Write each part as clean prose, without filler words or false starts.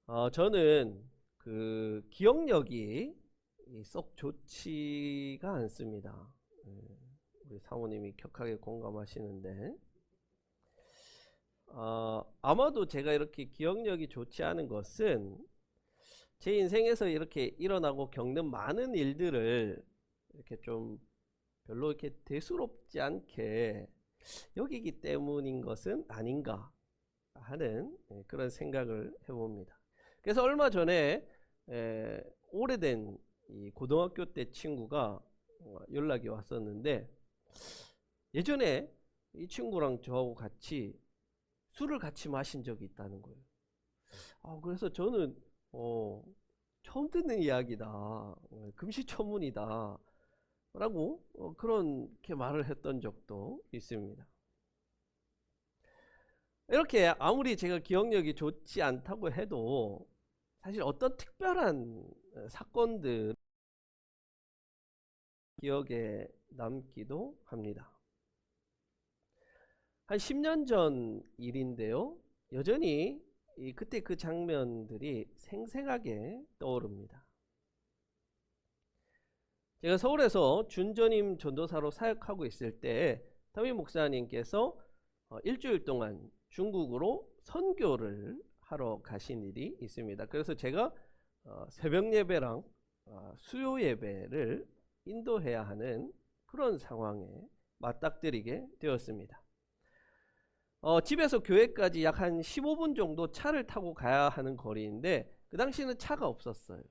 저는 기억력이 썩 좋지가 않습니다. 우리 사모님이 격하게 공감하시는데, 아마도 제가 이렇게 기억력이 좋지 않은 것은 제 인생에서 이렇게 일어나고 겪는 많은 일들을 이렇게 좀 별로 이렇게 대수롭지 않게 여기기 때문인 것은 아닌가 하는 그런 생각을 해봅니다. 그래서 얼마 전에 오래된 이 고등학교 때 친구가 연락이 왔었는데, 예전에 이 친구랑 저하고 같이 술을 같이 마신 적이 있다는 거예요. 그래서 저는 처음 듣는 이야기다, 금시초문이다 라고 그렇게 말을 했던 적도 있습니다. 이렇게 아무리 제가 기억력이 좋지 않다고 해도 사실 어떤 특별한 사건들 기억에 남기도 합니다. 한 10년 전 일인데요, 여전히 그때 그 장면들이 생생하게 떠오릅니다. 제가 서울에서 준전임 전도사로 사역하고 있을 때 담임 목사님께서 일주일 동안 중국으로 선교를 하러 가신 일이 있습니다. 그래서 제가 새벽 예배랑 수요 예배를 인도해야 하는 그런 상황에 맞닥뜨리게 되었습니다. 집에서 교회까지 약 한 15분 정도 차를 타고 가야 하는 거리인데, 그 당시에는 차가 없었어요.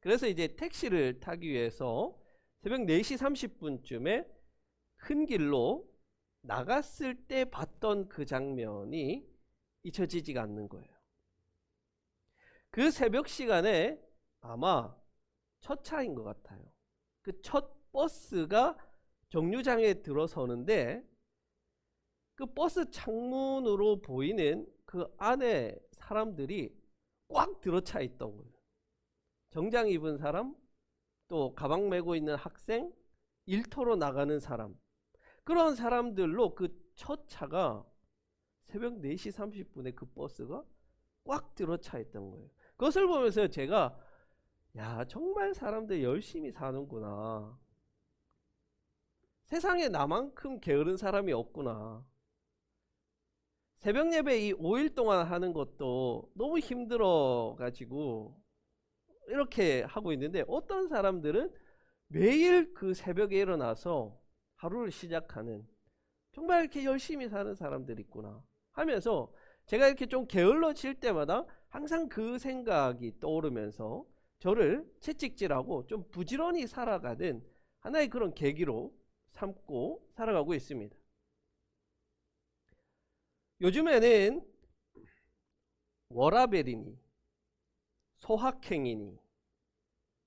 그래서 이제 택시를 타기 위해서 새벽 4시 30분쯤에 큰 길로 나갔을 때 봤던 그 장면이 잊혀지지가 않는 거예요. 그 새벽 시간에 아마 첫 차인 것 같아요. 그 첫 버스가 정류장에 들어서는데, 그 버스 창문으로 보이는 그 안에 사람들이 꽉 들어차 있던 거예요. 정장 입은 사람, 또 가방 메고 있는 학생, 일터로 나가는 사람, 그런 사람들로 그 첫 차가 새벽 4시 30분에 그 버스가 꽉 들어차 있던 거예요. 그것을 보면서 제가, 야, 정말 사람들 열심히 사는구나. 세상에 나만큼 게으른 사람이 없구나. 새벽 예배 이 5일 동안 하는 것도 너무 힘들어 가지고 이렇게 하고 있는데, 어떤 사람들은 매일 그 새벽에 일어나서 하루를 시작하는, 정말 이렇게 열심히 사는 사람들이 있구나 하면서, 제가 이렇게 좀 게을러질 때마다 항상 그 생각이 떠오르면서 저를 채찍질하고 좀 부지런히 살아가는 하나의 그런 계기로 삼고 살아가고 있습니다. 요즘에는 워라벨이니 소확행이니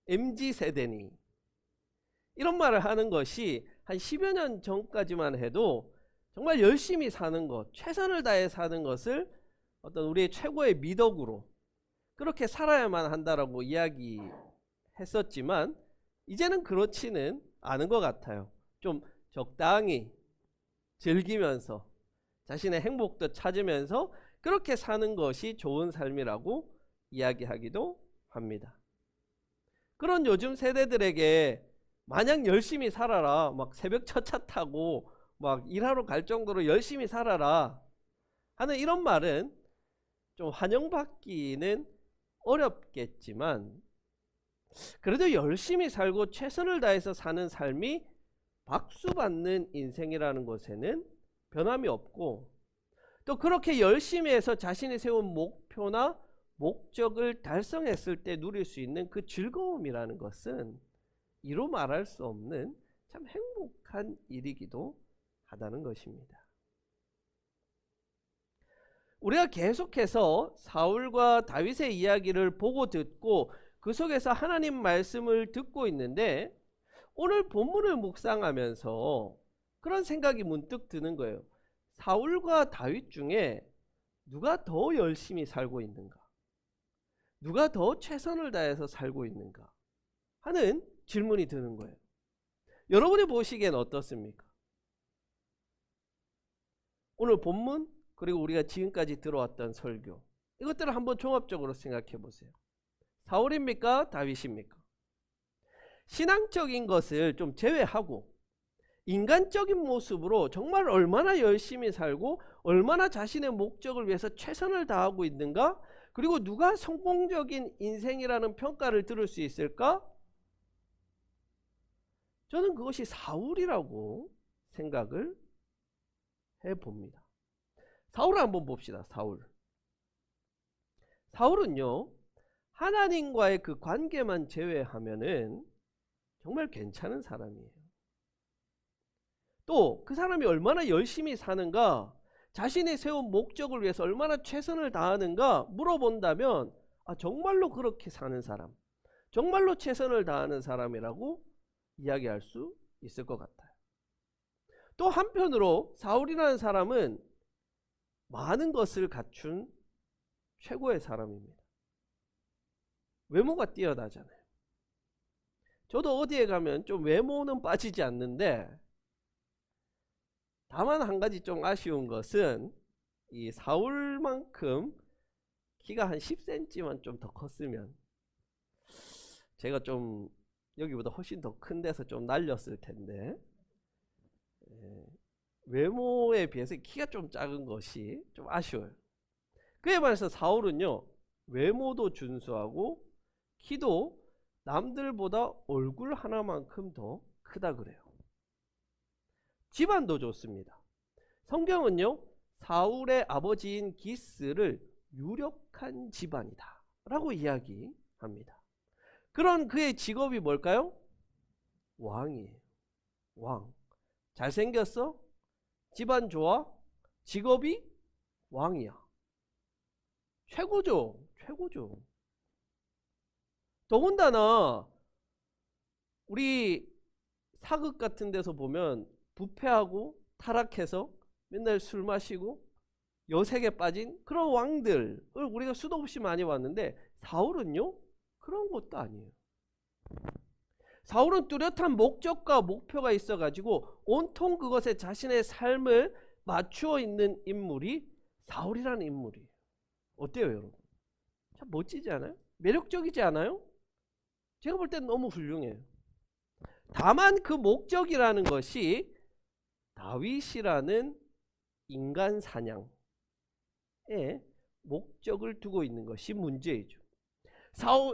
MZ세대니 이런 말을 하는 것이 한 10여 년 전까지만 해도 정말 열심히 사는 것, 최선을 다해 사는 것을 어떤 우리의 최고의 미덕으로 그렇게 살아야만 한다라고 이야기했었지만, 이제는 그렇지는 않은 것 같아요. 좀 적당히 즐기면서 자신의 행복도 찾으면서 그렇게 사는 것이 좋은 삶이라고 이야기하기도 합니다. 그런 요즘 세대들에게 마냥 열심히 살아라, 막 새벽 첫차 타고 막 일하러 갈 정도로 열심히 살아라 하는 이런 말은 좀 환영받기는 어렵겠지만, 그래도 열심히 살고 최선을 다해서 사는 삶이 박수받는 인생이라는 것에는 변함이 없고, 또 그렇게 열심히 해서 자신이 세운 목표나 목적을 달성했을 때 누릴 수 있는 그 즐거움이라는 것은 이루 말할 수 없는 참 행복한 일이기도 하다는 것입니다. 우리가 계속해서 사울과 다윗의 이야기를 보고 듣고 그 속에서 하나님 말씀을 듣고 있는데, 오늘 본문을 묵상하면서 그런 생각이 문득 드는 거예요. 사울과 다윗 중에 누가 더 열심히 살고 있는가? 누가 더 최선을 다해서 살고 있는가? 하는 질문이 드는 거예요. 여러분이 보시기엔 어떻습니까? 오늘 본문, 그리고 우리가 지금까지 들어왔던 설교, 이것들을 한번 종합적으로 생각해 보세요. 사울입니까? 다윗입니까? 신앙적인 것을 좀 제외하고 인간적인 모습으로 정말 얼마나 열심히 살고 얼마나 자신의 목적을 위해서 최선을 다하고 있는가, 그리고 누가 성공적인 인생이라는 평가를 들을 수 있을까? 저는 그것이 사울이라고 생각을 해봅니다. 사울을 한번 봅시다. 사울은요, 하나님과의 그 관계만 제외하면은 정말 괜찮은 사람이에요. 또 그 사람이 얼마나 열심히 사는가, 자신이 세운 목적을 위해서 얼마나 최선을 다하는가 물어본다면 정말로 그렇게 사는 사람, 정말로 최선을 다하는 사람이라고 이야기할 수 있을 것 같아요. 또 한편으로 사울이라는 사람은 많은 것을 갖춘 최고의 사람입니다. 외모가 뛰어나잖아요. 저도 어디에 가면 좀 외모는 빠지지 않는데, 다만 한 가지 좀 아쉬운 것은 이 사울만큼 키가 한 10cm만 좀 더 컸으면 제가 좀 여기보다 훨씬 더 큰 데서 좀 날렸을 텐데, 외모에 비해서 키가 좀 작은 것이 좀 아쉬워요. 그에 반해서 사울은요, 외모도 준수하고 키도 남들보다 얼굴 하나만큼 더 크다 그래요. 집안도 좋습니다. 성경은요, 사울의 아버지인 기스를 유력한 집안이다 라고 이야기합니다. 그런 그의 직업이 뭘까요? 왕이에요. 왕. 잘생겼어? 집안 좋아? 직업이 왕이야. 최고죠. 최고죠. 더군다나 우리 사극 같은 데서 보면 부패하고 타락해서 맨날 술 마시고 여색에 빠진 그런 왕들을 우리가 수도 없이 많이 봤는데, 사울은요, 그런 것도 아니에요. 사울은 뚜렷한 목적과 목표가 있어 가지고 온통 그것에 자신의 삶을 맞추어 있는 인물이 사울이라는 인물이에요. 어때요, 여러분? 참 멋지지 않아요? 매력적이지 않아요? 제가 볼 땐 너무 훌륭해요. 다만 그 목적이라는 것이 다윗이라는 인간 사냥에 목적을 두고 있는 것이 문제이죠.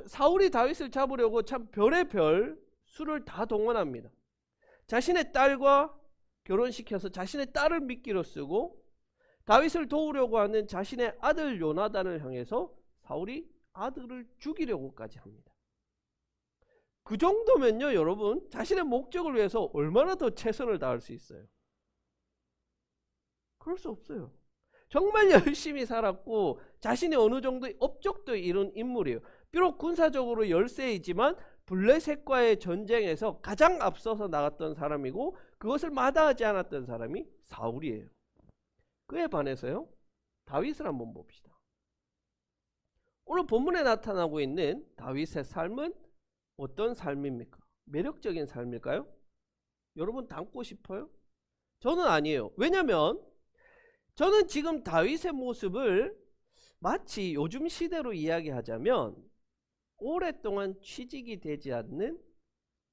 사울이 다윗을 잡으려고 참 별의 별 수를 다 동원합니다. 자신의 딸과 결혼시켜서 자신의 딸을 미끼로 쓰고, 다윗을 도우려고 하는 자신의 아들 요나단을 향해서 사울이 아들을 죽이려고까지 합니다. 그 정도면요, 여러분, 자신의 목적을 위해서 얼마나 더 최선을 다할 수 있어요? 그럴 수 없어요. 정말 열심히 살았고 자신이 어느 정도의 업적도 이룬 인물이에요. 비록 군사적으로 열세이지만 블레셋과의 전쟁에서 가장 앞서서 나갔던 사람이고, 그것을 마다하지 않았던 사람이 사울이에요. 그에 반해서요, 다윗을 한번 봅시다. 오늘 본문에 나타나고 있는 다윗의 삶은 어떤 삶입니까? 매력적인 삶일까요? 여러분 닮고 싶어요? 저는 아니에요. 왜냐하면 저는 지금 다윗의 모습을 마치 요즘 시대로 이야기하자면 오랫동안 취직이 되지 않는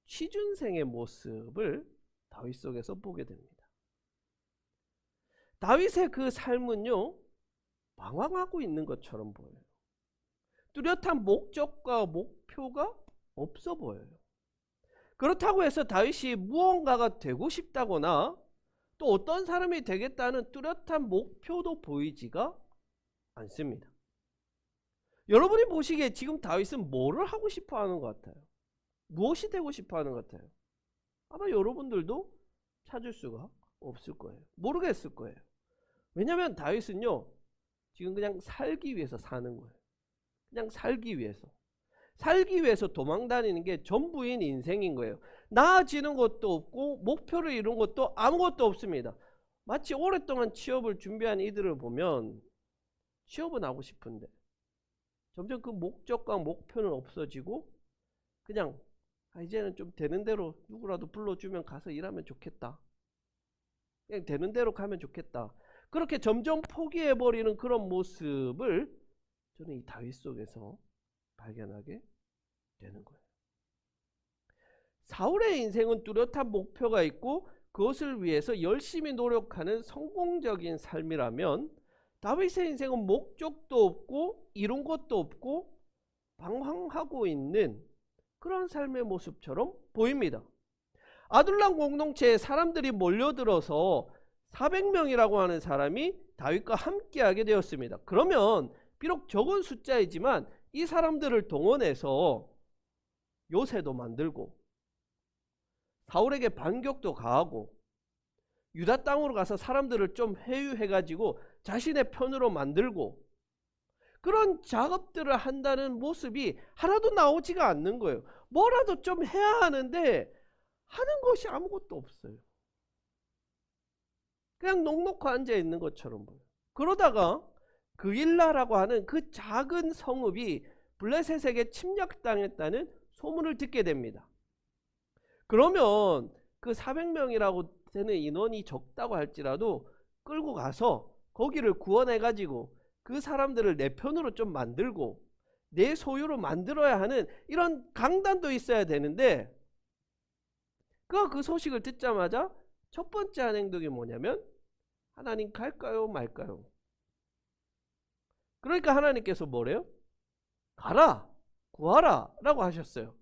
취준생의 모습을 다윗 속에서 보게 됩니다. 다윗의 그 삶은요, 방황하고 있는 것처럼 보여요. 뚜렷한 목적과 목표가 없어 보여요. 그렇다고 해서 다윗이 무언가가 되고 싶다거나 또 어떤 사람이 되겠다는 뚜렷한 목표도 보이지가 않습니다. 여러분이 보시기에 지금 다윗은 뭐를 하고 싶어 하는 것 같아요? 무엇이 되고 싶어 하는 것 같아요? 아마 여러분들도 찾을 수가 없을 거예요. 모르겠을 거예요. 왜냐하면 다윗은요, 지금 그냥 살기 위해서 사는 거예요. 그냥 살기 위해서 도망다니는 게 전부인 인생인 거예요. 나아지는 것도 없고 목표를 이룬 것도 아무것도 없습니다. 마치 오랫동안 취업을 준비한 이들을 보면 취업은 하고 싶은데 점점 그 목적과 목표는 없어지고 그냥 이제는 좀 되는 대로 누구라도 불러주면 가서 일하면 좋겠다. 그냥 되는 대로 가면 좋겠다. 그렇게 점점 포기해버리는 그런 모습을 저는 이 다윗 속에서 발견하게 되는 거예요. 사울의 인생은 뚜렷한 목표가 있고 그것을 위해서 열심히 노력하는 성공적인 삶이라면, 다윗의 인생은 목적도 없고 이룬 것도 없고 방황하고 있는 그런 삶의 모습처럼 보입니다. 아둘람 공동체에 사람들이 몰려들어서 400명이라고 하는 사람이 다윗과 함께하게 되었습니다. 그러면 비록 적은 숫자이지만 이 사람들을 동원해서 요새도 만들고 사울에게 반격도 가하고 유다 땅으로 가서 사람들을 좀 회유해가지고 자신의 편으로 만들고 그런 작업들을 한다는 모습이 하나도 나오지가 않는 거예요. 뭐라도 좀 해야 하는데 하는 것이 아무것도 없어요. 그냥 넋놓고 앉아 있는 것처럼 보여요. 그러다가 그일라라고 하는 그 작은 성읍이 블레셋에게 침략당했다는 소문을 듣게 됩니다. 그러면 그 400명이라고 되는 인원이 적다고 할지라도 끌고 가서 거기를 구원해가지고 그 사람들을 내 편으로 좀 만들고 내 소유로 만들어야 하는 이런 강단도 있어야 되는데, 그 소식을 듣자마자 첫 번째 한 행동이 뭐냐면 하나님 갈까요 말까요? 그러니까 하나님께서 뭐래요? 가라, 구하라 라고 하셨어요.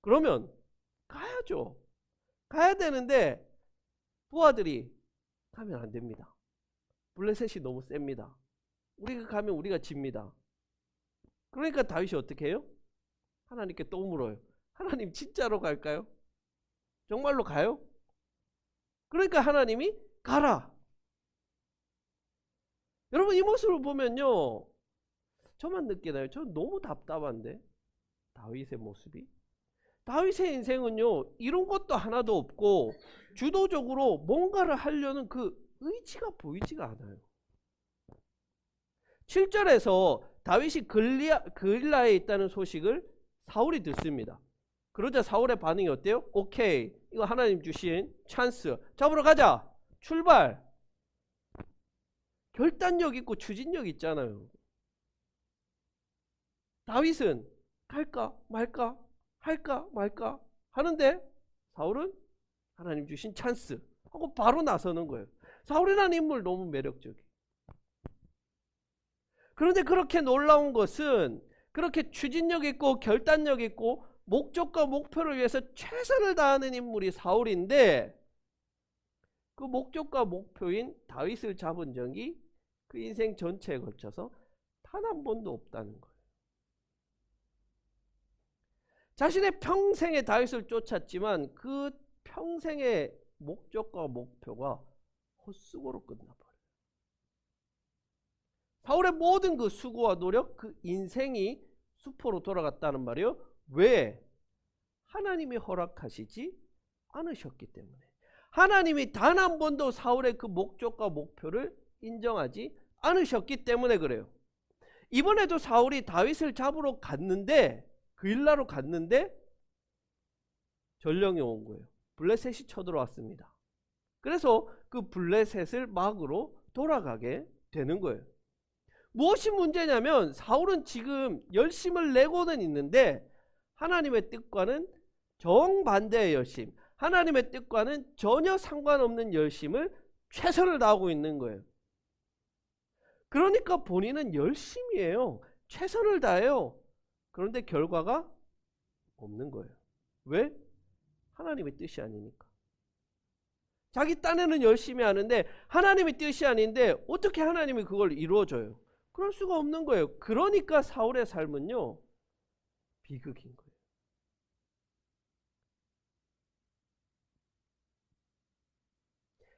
그러면 가야죠. 가야 되는데 부하들이 가면 안 됩니다. 블레셋이 너무 셉니다. 우리가 가면 우리가 집니다. 그러니까 다윗이 어떻게 해요? 하나님께 또 물어요. 하나님 진짜로 갈까요? 정말로 가요? 그러니까 하나님이 가라. 여러분, 이 모습을 보면요, 저만 느끼나요? 저는 너무 답답한데, 다윗의 모습이. 다윗의 인생은요, 이런 것도 하나도 없고 주도적으로 뭔가를 하려는 그 의지가 보이지가 않아요. 7절에서 다윗이 그일라에 있다는 소식을 사울이 듣습니다. 그러자 사울의 반응이 어때요? 오케이, 이거 하나님 주신 찬스, 잡으러 가자, 출발. 결단력 있고 추진력 있잖아요. 다윗은 갈까 말까 할까 말까 하는데 사울은 하나님 주신 찬스 하고 바로 나서는 거예요. 사울이라는 인물 너무 매력적이에요. 그런데 그렇게 놀라운 것은 그렇게 추진력 있고 결단력 있고 목적과 목표를 위해서 최선을 다하는 인물이 사울인데, 그 목적과 목표인 다윗을 잡은 적이 그 인생 전체에 걸쳐서 단 한 번도 없다는 거예요. 자신의 평생에 다윗을 쫓았지만 그 평생의 목적과 목표가 헛수고로 끝나버려요. 사울의 모든 그 수고와 노력, 그 인생이 수포로 돌아갔다는 말이에요. 왜? 하나님이 허락하시지 않으셨기 때문에. 하나님이 단 한 번도 사울의 그 목적과 목표를 인정하지 않으셨기 때문에 그래요. 이번에도 사울이 다윗을 잡으러 갔는데, 그일라로 갔는데 전령이 온 거예요. 블레셋이 쳐들어왔습니다. 그래서 그 블레셋을 막으로 돌아가게 되는 거예요. 무엇이 문제냐면 사울은 지금 열심을 내고는 있는데 하나님의 뜻과는 정반대의 열심, 하나님의 뜻과는 전혀 상관없는 열심을 최선을 다하고 있는 거예요. 그러니까 본인은 열심히 해요. 최선을 다해요. 그런데 결과가 없는 거예요. 왜? 하나님의 뜻이 아니니까. 자기 딴에는 열심히 하는데 하나님의 뜻이 아닌데 어떻게 하나님이 그걸 이루어줘요? 그럴 수가 없는 거예요. 그러니까 사울의 삶은요, 비극인 거예요.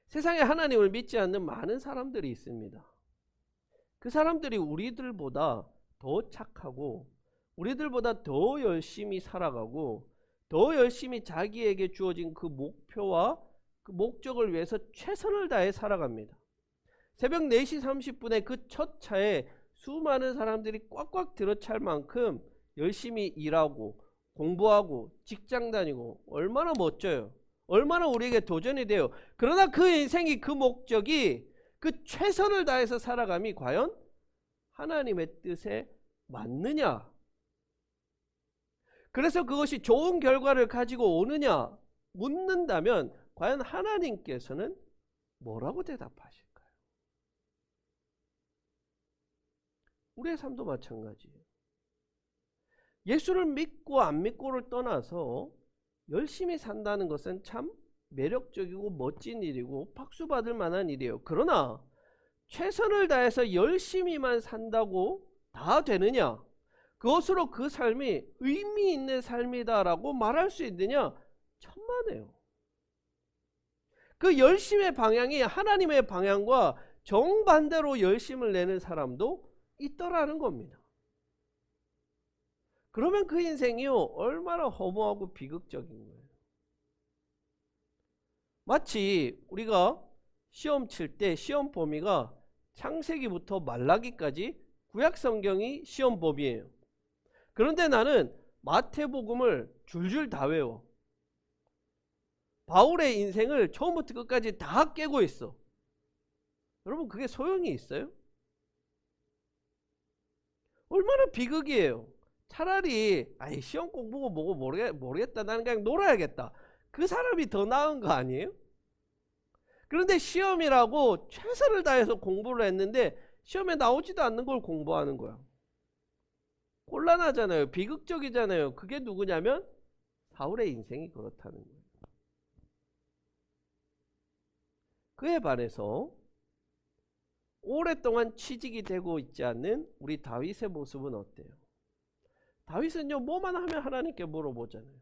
세상에 하나님을 믿지 않는 많은 사람들이 있습니다. 그 사람들이 우리들보다 더 착하고 우리들보다 더 열심히 살아가고 더 열심히 자기에게 주어진 그 목표와 그 목적을 위해서 최선을 다해 살아갑니다. 새벽 4시 30분에 그 첫 차에 수많은 사람들이 꽉꽉 들어찰 만큼 열심히 일하고 공부하고 직장 다니고 얼마나 멋져요. 얼마나 우리에게 도전이 돼요. 그러나 그 인생이, 그 목적이, 그 최선을 다해서 살아감이 과연 하나님의 뜻에 맞느냐? 그래서 그것이 좋은 결과를 가지고 오느냐 묻는다면 과연 하나님께서는 뭐라고 대답하실까요? 우리의 삶도 마찬가지예요. 예수를 믿고 안 믿고를 떠나서 열심히 산다는 것은 참 매력적이고 멋진 일이고 박수 받을 만한 일이에요. 그러나 최선을 다해서 열심히만 산다고 다 되느냐? 그것으로 그 삶이 의미 있는 삶이다라고 말할 수 있느냐? 천만에요. 그 열심의 방향이 하나님의 방향과 정반대로 열심을 내는 사람도 있더라는 겁니다. 그러면 그 인생이요 얼마나 허무하고 비극적인 거예요. 마치 우리가 시험 칠 때 시험 범위가 창세기부터 말라기까지 구약 성경이 시험 범위예요. 그런데 나는 마태복음을 줄줄 다 외워. 바울의 인생을 처음부터 끝까지 다 깨고 있어. 여러분 그게 소용이 있어요? 얼마나 비극이에요. 차라리 시험 공부고 뭐고 모르겠다. 나는 그냥 놀아야겠다. 그 사람이 더 나은 거 아니에요? 그런데 시험이라고 최선을 다해서 공부를 했는데 시험에 나오지도 않는 걸 공부하는 거야. 곤란하잖아요. 비극적이잖아요. 그게 누구냐면 사울의 인생이 그렇다는 거예요. 그에 반해서 오랫동안 취직이 되고 있지 않는 우리 다윗의 모습은 어때요? 다윗은요 뭐만 하면 하나님께 물어보잖아요.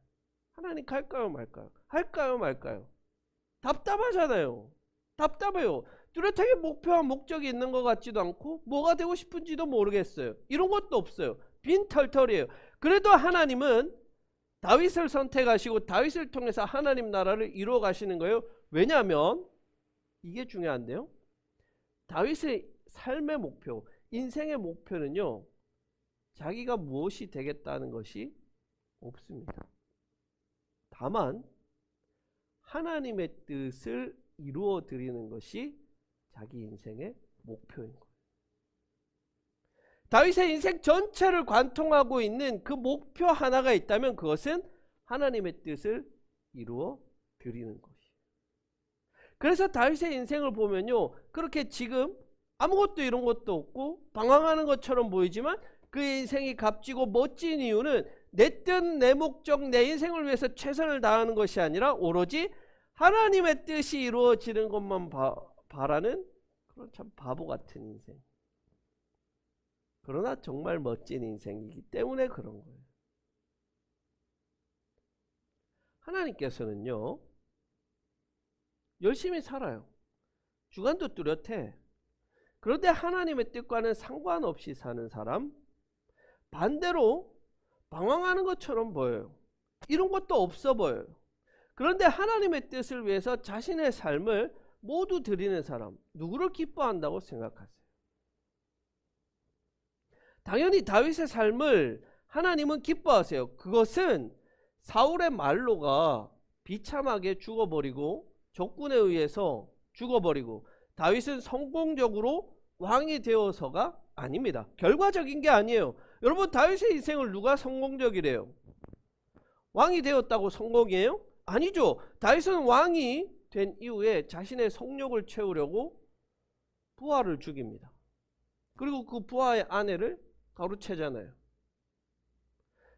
하나님 갈까요 말까요? 할까요 말까요? 답답하잖아요. 답답해요. 뚜렷하게 목표와 목적이 있는 것 같지도 않고 뭐가 되고 싶은지도 모르겠어요. 이런 것도 없어요. 빈털털이에요. 그래도 하나님은 다윗을 선택하시고 다윗을 통해서 하나님 나라를 이루어 가시는 거예요. 왜냐하면 이게 중요한데요. 다윗의 삶의 목표, 인생의 목표는요. 자기가 무엇이 되겠다는 것이 없습니다. 다만 하나님의 뜻을 이루어 드리는 것이 자기 인생의 목표인 거예요. 다윗의 인생 전체를 관통하고 있는 그 목표 하나가 있다면 그것은 하나님의 뜻을 이루어 드리는 것이에요. 그래서 다윗의 인생을 보면요. 그렇게 지금 아무것도 이런 것도 없고 방황하는 것처럼 보이지만 그 인생이 값지고 멋진 이유는 내 뜻, 내 목적, 내 인생을 위해서 최선을 다하는 것이 아니라 오로지 하나님의 뜻이 이루어지는 것만 바라는 그런 참 바보 같은 인생. 그러나 정말 멋진 인생이기 때문에 그런 거예요. 하나님께서는요. 열심히 살아요. 주관도 뚜렷해. 그런데 하나님의 뜻과는 상관없이 사는 사람, 반대로 방황하는 것처럼 보여요. 이런 것도 없어 보여요. 그런데 하나님의 뜻을 위해서 자신의 삶을 모두 드리는 사람, 누구를 기뻐한다고 생각하세요? 당연히 다윗의 삶을 하나님은 기뻐하세요. 그것은 사울의 말로가 비참하게 죽어버리고 적군에 의해서 죽어버리고 다윗은 성공적으로 왕이 되어서가 아닙니다. 결과적인 게 아니에요. 여러분 다윗의 인생을 누가 성공적이래요? 왕이 되었다고 성공이에요? 아니죠. 다윗은 왕이 된 이후에 자신의 성욕을 채우려고 부하를 죽입니다. 그리고 그 부하의 아내를 가로채잖아요.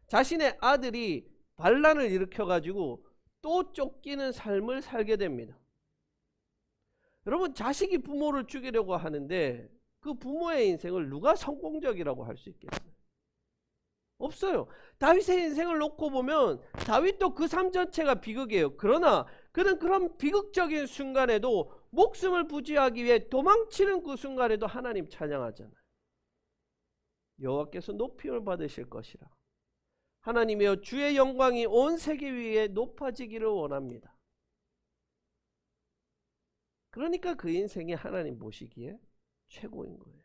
자신의 아들이 반란을 일으켜가지고 또 쫓기는 삶을 살게 됩니다. 여러분 자식이 부모를 죽이려고 하는데 그 부모의 인생을 누가 성공적이라고 할 수 있겠어요? 없어요. 다윗의 인생을 놓고 보면 다윗도 그 삶 전체가 비극이에요. 그러나 그는 그런 비극적인 순간에도 목숨을 부지하기 위해 도망치는 그 순간에도 하나님 찬양하잖아요. 여호와께서 높임을 받으실 것이라. 하나님이여 주의 영광이 온 세계 위에 높아지기를 원합니다. 그러니까 그 인생이 하나님 보시기에 최고인 거예요.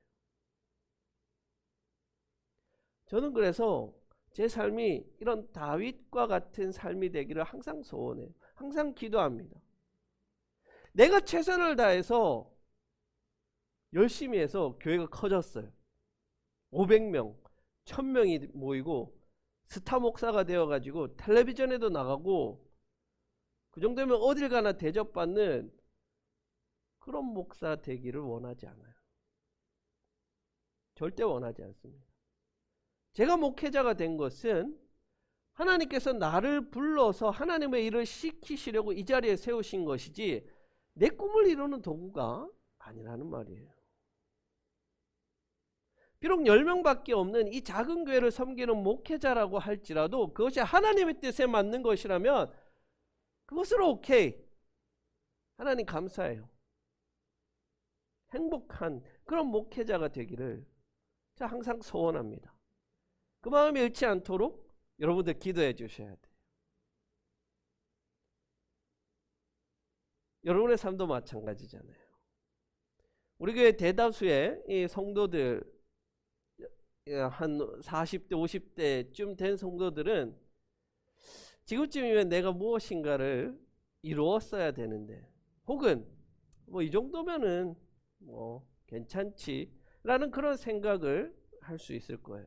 저는 그래서 제 삶이 이런 다윗과 같은 삶이 되기를 항상 소원해요. 항상 기도합니다. 내가 최선을 다해서 열심히 해서 교회가 커졌어요. 500명, 1000명이 모이고 스타 목사가 되어가지고 텔레비전에도 나가고 그 정도면 어딜 가나 대접받는 그런 목사 되기를 원하지 않아요. 절대 원하지 않습니다. 제가 목회자가 된 것은 하나님께서 나를 불러서 하나님의 일을 시키시려고 이 자리에 세우신 것이지 내 꿈을 이루는 도구가 아니라는 말이에요. 비록 10명밖에 없는 이 작은 교회를 섬기는 목회자라고 할지라도 그것이 하나님의 뜻에 맞는 것이라면 그것으로 오케이. 하나님 감사해요. 행복한 그런 목회자가 되기를 제가 항상 소원합니다. 그 마음이 잃지 않도록 여러분들 기도해 주셔야 돼요. 여러분의 삶도 마찬가지잖아요. 우리 교회 대다수의 이 성도들 한 40대 50대쯤 된 성도들은 지금쯤이면 내가 무엇인가를 이루었어야 되는데 혹은 뭐 이 정도면은 뭐 괜찮지 라는 그런 생각을 할 수 있을 거예요.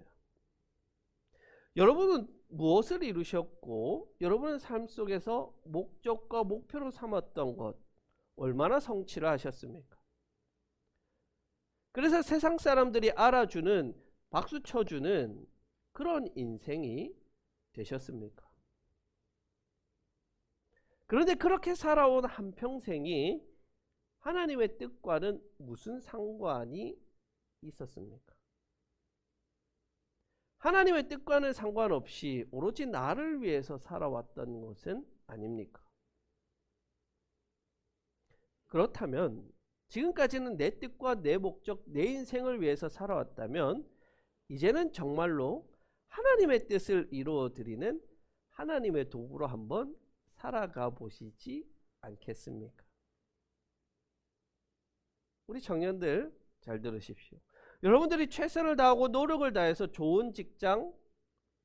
여러분은 무엇을 이루셨고 여러분의 삶 속에서 목적과 목표로 삼았던 것 얼마나 성취를 하셨습니까? 그래서 세상 사람들이 알아주는 박수 쳐주는 그런 인생이 되셨습니까? 그런데 그렇게 살아온 한평생이 하나님의 뜻과는 무슨 상관이 있었습니까? 하나님의 뜻과는 상관없이 오로지 나를 위해서 살아왔던 것은 아닙니까? 그렇다면 지금까지는 내 뜻과 내 목적, 내 인생을 위해서 살아왔다면 이제는 정말로 하나님의 뜻을 이루어 드리는 하나님의 도구로 한번 살아가 보시지 않겠습니까? 우리 청년들 잘 들으십시오. 여러분들이 최선을 다하고 노력을 다해서 좋은 직장,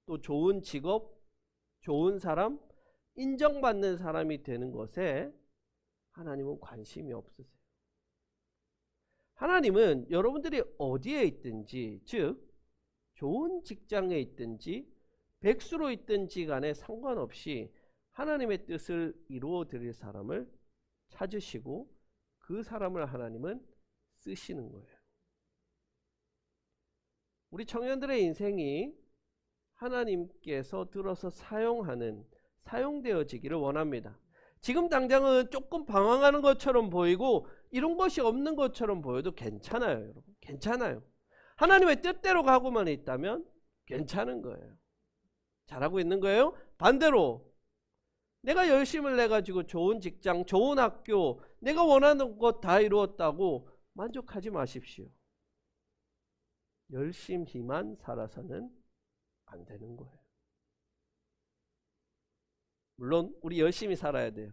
또 좋은 직업, 좋은 사람, 인정받는 사람이 되는 것에 하나님은 관심이 없으세요. 하나님은 여러분들이 어디에 있든지, 즉 좋은 직장에 있든지 백수로 있든지 간에 상관없이 하나님의 뜻을 이루어 드릴 사람을 찾으시고 그 사람을 하나님은 쓰시는 거예요. 우리 청년들의 인생이 하나님께서 들어서 사용되어지기를 원합니다. 지금 당장은 조금 방황하는 것처럼 보이고 이런 것이 없는 것처럼 보여도 괜찮아요, 여러분. 괜찮아요. 하나님의 뜻대로 가고만 있다면 괜찮은 거예요. 잘하고 있는 거예요. 반대로 내가 열심을 내가지고 좋은 직장, 좋은 학교, 내가 원하는 것 다 이루었다고 만족하지 마십시오. 열심히만 살아서는 안 되는 거예요. 물론 우리 열심히 살아야 돼요.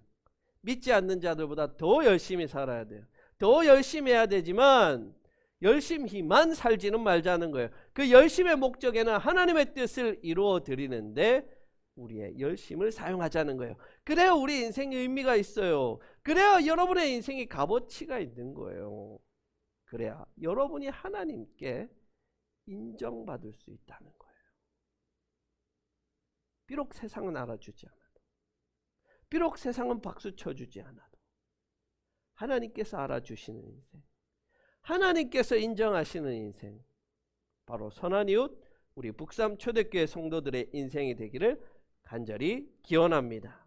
믿지 않는 자들보다 더 열심히 살아야 돼요. 더 열심히 해야 되지만 열심히만 살지는 말자는 거예요. 그 열심의 목적에는 하나님의 뜻을 이루어 드리는데 우리의 열심을 사용하자는 거예요. 그래야 우리 인생에 의미가 있어요. 그래야 여러분의 인생이 값어치가 있는 거예요. 그래야 여러분이 하나님께 인정받을 수 있다는 거예요. 비록 세상은 알아주지 않아도, 비록 세상은 박수 쳐주지 않아도 하나님께서 알아주시는 인생, 하나님께서 인정하시는 인생, 바로 선한 이웃, 우리 북삼 초대교회 성도들의 인생이 되기를 간절히 기원합니다.